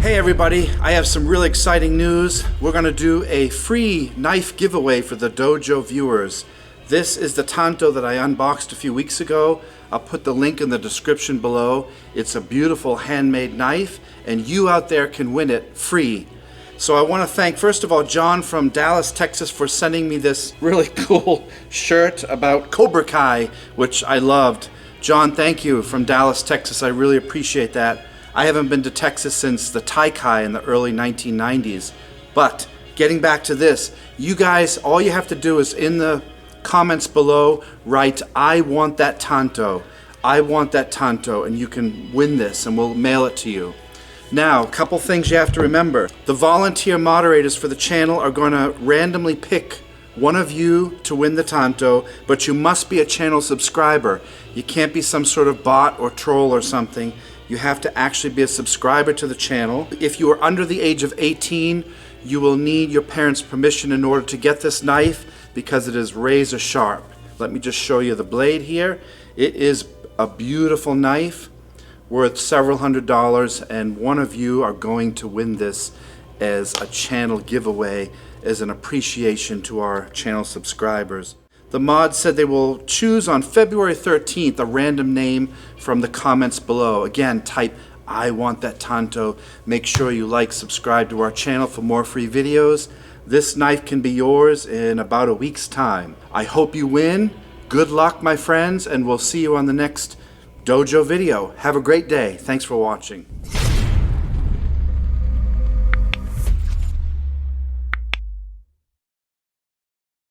Hey everybody, I have some really exciting news. We're going to do a free knife giveaway for the dojo viewers. This is the Tanto that I unboxed a few weeks ago. I'll put the link in the description below. It's a beautiful handmade knife and you out there can win it free. So I want to thank first of all John from Dallas, Texas for sending me this really cool shirt about Cobra Kai, which I loved. John, thank you from Dallas, Texas. I really appreciate that. I haven't been to Texas since the Tai-Kai in the early 1990s. But getting back to this, you guys, all you have to do is in the comments below, write, I want that Tanto. I want that Tanto, and you can win this and we'll mail it to you. Now, a couple things you have to remember. The volunteer moderators for the channel are going to randomly pick one of you to win the Tanto, but you must be a channel subscriber. You can't be some sort of bot or troll or something. You have to actually be a subscriber to the channel. If you are under the age of 18, you will need your parents' permission in order to get this knife because it is razor sharp. Let me just show you the blade here. It is a beautiful knife worth several $100s, and one of you are going to win this as a channel giveaway as an appreciation to our channel subscribers. The mods said they will choose on February 13th a random name from the comments below. Again, type I want that Tanto. Make sure you like, subscribe to our channel for more free videos. This knife can be yours in about a week's time. I hope you win. Good luck, my friends, and we'll see you on the next dojo video. Have a great day. Thanks for watching.